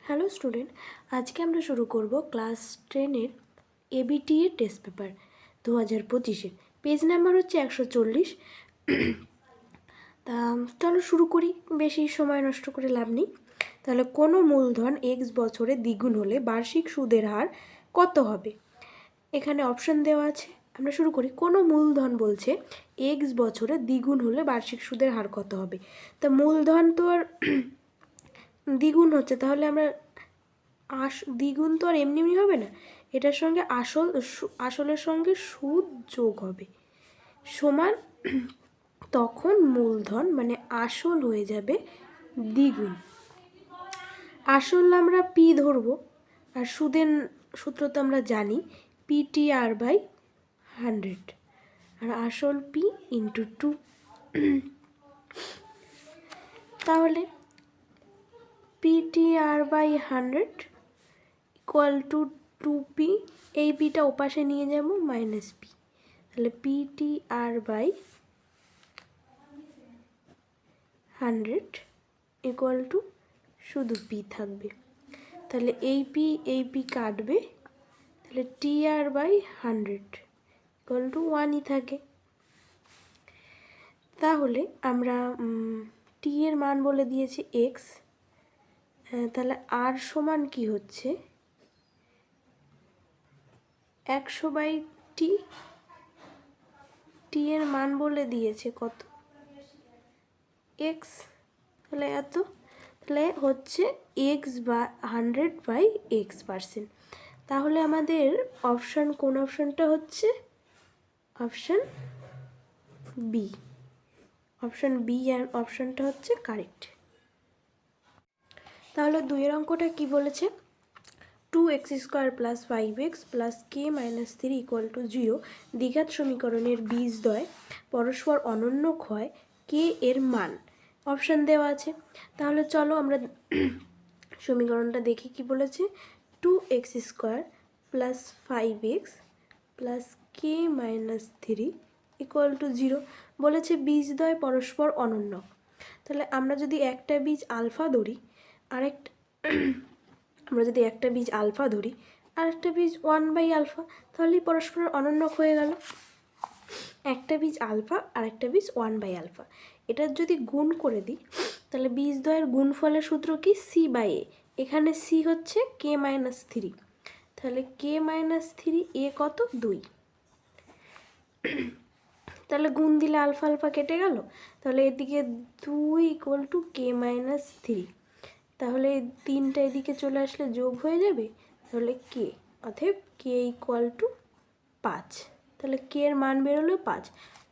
Hello student, আজকে আমরা শুরু করব ক্লাস 10-এর এবিটি এর টেস্ট পেপার 2025-এর। পেজ নাম্বার হচ্ছে 140। তা চলো শুরু করি, বেশি সময় নষ্ট করে লাভ নেই। তাহলে কোনো মূলধন এক্স বছরে দ্বিগুণ হলে বার্ষিক সুদের হার কত হবে? এখানে অপশন দেওয়া আছে। আমরা শুরু করি। কোনো মূলধন বলছে এক্স বছরে দ্বিগুণ হলে বার্ষিক সুদের হার কত হবে। তা মূলধন তো আর দ্বিগুণ হচ্ছে, তাহলে আমরা দ্বিগুণ তো আর এমনি এমনি হবে না, এটার সঙ্গে আসলের সঙ্গে সুদ যোগ হবে সমান, তখন মূলধন মানে আসল হয়ে যাবে দ্বিগুণ। আসল আমরা পি ধরবো, আর সুদের সূত্র তো আমরা জানি PTR/100, আর আসল P × 2। তাহলে PTR/100 = 2P, এই পিটা ওপাশে নিয়ে যাব -P, তাহলে PTR/100 = শুধু P থাকবে, তাহলে এই পি কাটবে, তাহলে TR/100 = 1ই থাকে। তাহলে আমরা টি এর মান বলে দিয়েছি এক্স, তাহলে আর সমান কি হচ্ছে 100/t। টি এর মান বলে দিয়েছে কত, এক্স, তাহলে এত, তাহলে হচ্ছে x/100/x%। তাহলে আমাদের অপশান, কোন অপশানটা হচ্ছে অপশান বি। অপশান বি আর অপশানটা হচ্ছে কারেক্ট। তাহলে 2-এর অঙ্কটা কি বলেছে? 2x² + 5x + k - 3 = 0 দ্বিঘাত সমীকরণের বীজদ্বয় পরস্পর অনন্যক হয়, কে এর মান? অপশান দেওয়া আছে। তাহলে চলো আমরা সমীকরণটা দেখি কি বলেছে। 2x² + 5x + k - 3 = 0 বলেছে বীজদ্বয় পরস্পর অনন্যক। তাহলে আমরা যদি একটা বীজ আলফা ধরি, একটা বীজ আলফা ধরি আর একটা বীজ 1/α, তাহলেই পরস্পর অনন্যক হয়ে গেল। একটা বীজ আলফা আর একটা বীজ 1/α, এটার যদি গুণ করে দিই তাহলে বীজদ্বয়ের গুণফলের সূত্র কি? C/A। এখানে C হচ্ছে k - 3, তাহলে k - 3 a কত? 2। তাহলে গুণ দিলে আলফা আলফা কেটে গেল, তাহলে এদিকে 2 = k - 3, তাহলে 3টা এদিকে চলে আসলে যোগ হয়ে যাবে, তাহলে কে, অতএব k = 5। তাহলে কে এর মান বেরোলো 5।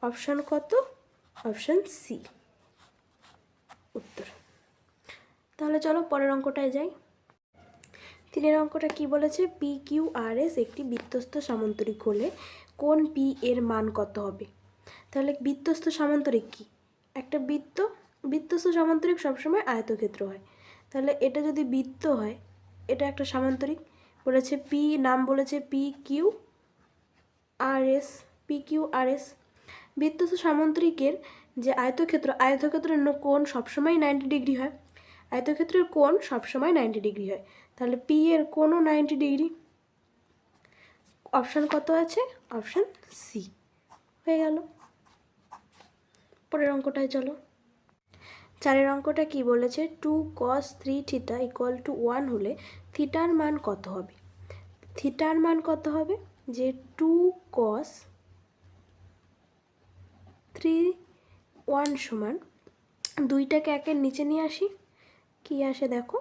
অপশান কত? অপশান সি উত্তর। তাহলে চলো পরের অঙ্কটায় যাই। 3-এর অঙ্কটা কি বলেছে? PQRS একটি বৃত্তস্থ সামান্তরিক হলে কোন P এর মান কত হবে? তাহলে বৃত্তস্থ সামান্তরিক কি? একটা বৃত্তস্থ সামান্তরিক সবসময় আয়তক্ষেত্র হয়, তাহলে এটা যদি বৃত্ত হয়, এটা একটা সামান্তরিক বলেছে। নাম বলেছে PQRS। বৃত্তস্থ সামান্তরিকের যে আয়তক্ষেত্রের কোণ সবসময় 90 ডিগ্রি হয়, আয়তক্ষেত্রের কোণ সবসময় 90 ডিগ্রি হয়, তাহলে পি এর কোণও 90 ডিগ্রি। অপশান কত আছে? অপশান সি হয়ে গেল। পরের অঙ্কটায় চলো। 4-এর অঙ্কটা কি বলেছে? 2 cos 3 θ = 1 হলে থিটার মান কত হবে? থিটার মান কত হবে? যে 2 cos 3 1 সমান, দুইটাকে একের নিচে নিয়ে আসি, কি আসে দেখো,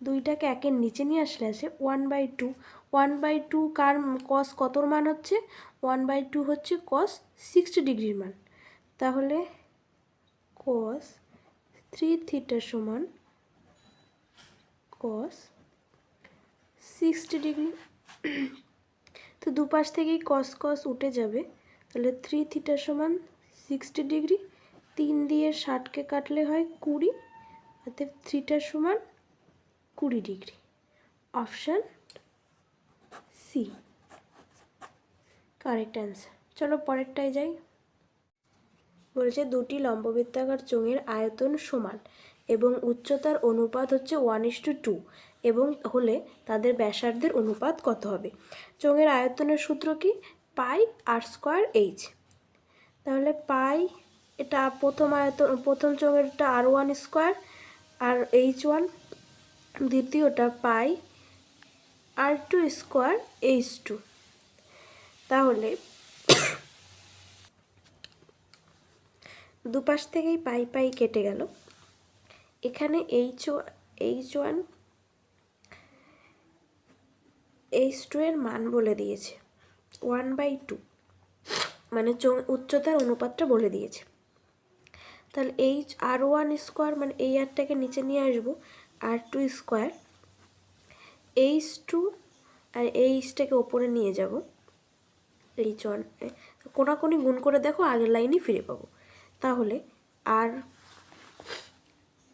দুইটাকে একের নিচে নিয়ে আসলে আসে 1/2। 1/2 কার cos কতর মান হচ্ছে? 1/2 হচ্ছে cos 60 ডিগ্রির মান, তাহলে cos 3 θ সমান cos 60 ডিগ্রি। তো দুপাশ থেকেই cos উঠে যাবে, তাহলে 3 θ সমান 60 ডিগ্রি। 3 দিয়ে 60কে কাটলে হয় 20, অর্থাৎ θ সমান 20 degree. Option C correct answer. চলো পরেরটায় যাই। বলেছে দুটি লম্ববৃত্তাকার চোঙের আয়তন সমান, এবং উচ্চতার অনুপাত হচ্ছে 1:2 এবং হলে তাদের ব্যাসার্ধের অনুপাত কত হবে? চোঙের আয়তনের সূত্র কি? পাই আর স্কোয়ার এইচ। তাহলে পাই এটা প্রথম চোঙেরটা R1 স্কোয়ার আর H1, দ্বিতীয়টা পাই R2 স্কোয়ার H2। তাহলে দুপাশ থেকেই পাই পাই কেটে গেল। এখানে H1 H2 এর মান বলে দিয়েছে 1/2, মানে উচ্চতার অনুপাতটা বলে দিয়েছে। তাহলে R1 স্কোয়ার মানে এই আরটাকে নিচে নিয়ে আসবো, R2 স্কোয়ার H2 আর এইচটাকে ওপরে নিয়ে যাব, H1 কোনাকুনি গুণ করে দেখো আগের লাইনই ফিরে পাবো। তাহলে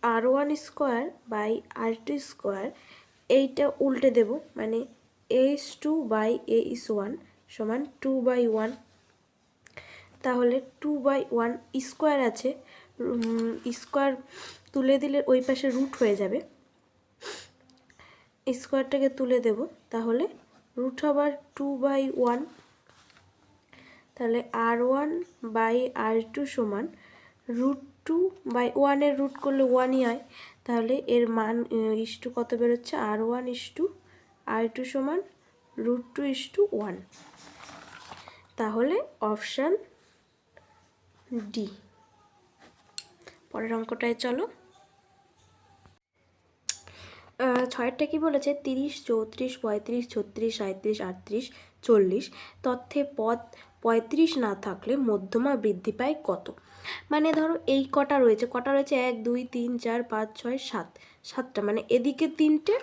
R1 square by R2 square, এইটা উল্টে দেব, মানে H2 বাই H1 সমান 2/1। তাহলে 2/1 স্কোয়ার আছে, স্কোয়ার তুলে দিলে ওই পাশে রুট হয়ে যাবে, স্কোয়ারটাকে তুলে দেব, তাহলে রুট আবার 2/1। তাহলে R1 বাই R2 সমান √2/1, এর রুট করলে 1ই হয়। তাহলে এর মান ইস্টু কত বেরোচ্ছে? R1 ইস্টু R2 সমান √2:1। তাহলে অপশান ডি। পরের অঙ্কটায় চলো। 6টা কি বলেছে? 30, 34, 35, 36, 37, 38, 40 তথ্যে পদ 35 না থাকলে মধ্যমা বৃদ্ধি পায় কত? মানে ধরো এই কটা রয়েছে 1, 2, 3, 4, 5, 6, 7, 7টা, মানে এদিকে 3টে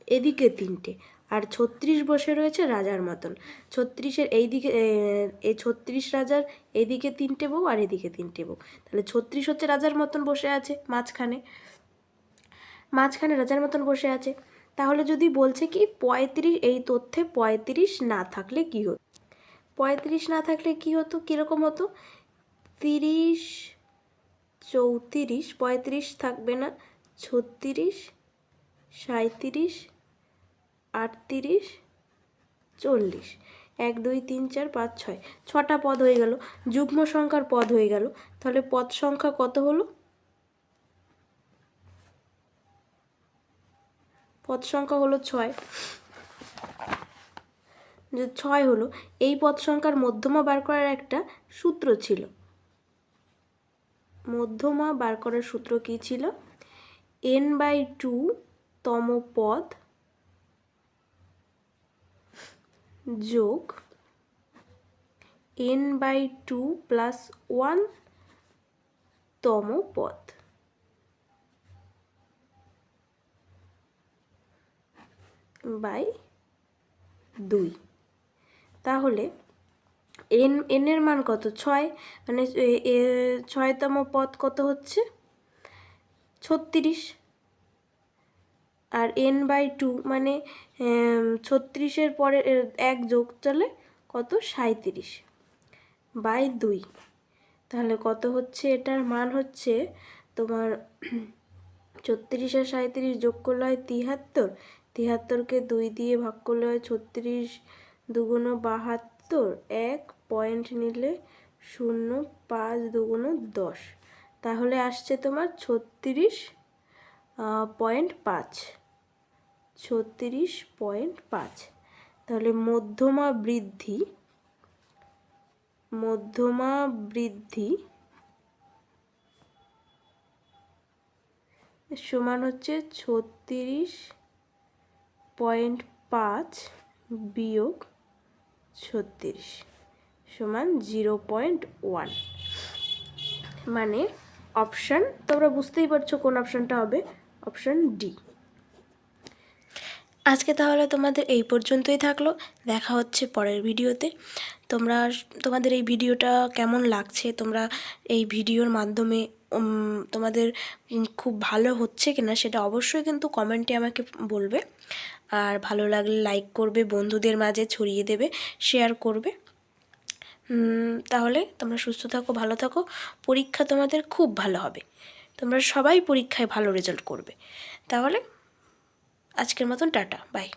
এদিকে 3টে, আর 36 বসে রয়েছে রাজার মতন। 36-এর এইদিকে এই 36 রাজার এইদিকে 3টে বউ আর এদিকে 3টে বউ, তাহলে 36 হচ্ছে রাজার মতন বসে আছে মাঝখানে রাজার মতন বসে আছে। তাহলে যদি বলছে কি 35, এই তথ্যে 35 না থাকলে কি হতো? 35 না থাকলে কি হতো, কীরকম হতো? 30, 34, 35 থাকবে না, 36, 37, 38, 40, 1, 2, 3, 4, 5, 6, 6টা পদ হয়ে গেল, যুগ্ম সংখ্যার পদ হয়ে গেল। তাহলে পদ সংখ্যা কত হলো? পদ সংখ্যা হলো 6। যে 6 হলো, এই পদ সংখ্যার মধ্যমা বার করার একটা সূত্র ছিল। মধ্যমা বার করার সূত্র কী ছিল? n/2 তম পদ যোগ n/2 + 1 তম পদ বাই 2। তাহলে n এর মান কত? 6, মানে 6তম পদ কত হচ্ছে? 36, আর n/2 মানে 36-এর পরে 1 যোগ চলে কত? 37 বাই 2। তাহলে কত হচ্ছে? এটার মান হচ্ছে তোমার 36 আর 37 যোগ করলে হয় 73, 73কে 2 দিয়ে ভাগ করলে হয় 36, 2 × 72, 1 পয়েন্ট নিলে 0, 5, 2 × 10, তাহলে আসছে তোমার 36.5। 36.5। তাহলে মধ্যমা বৃদ্ধি সমান হচ্ছে 36.5 বিয়োগ 36 সমান 0.1। মানে অপশান, তোমরা বুঝতেই পারছো কোন অপশানটা হবে, অপশান ডি। আজকে তাহলে তোমাদের এই পর্যন্তই থাকলো, দেখা হচ্ছে পরের ভিডিওতে। তোমাদের এই ভিডিওটা কেমন লাগছে, তোমরা এই ভিডিওর মাধ্যমে তোমাদের খুব ভালো হচ্ছে কিনা সেটা অবশ্যই কিন্তু কমেন্টে আমাকে বলবে। আর ভালো লাগলে লাইক করবে, বন্ধুদের মাঝে ছড়িয়ে দেবে, শেয়ার করবে। তাহলে তোমরা সুস্থ থাকো, ভালো থাকো, পরীক্ষা তোমাদের খুব ভালো হবে। তোমরা সবাই পরীক্ষায় ভালো রেজাল্ট করবে। তাহলে আজকের মতন টাটা, বাই।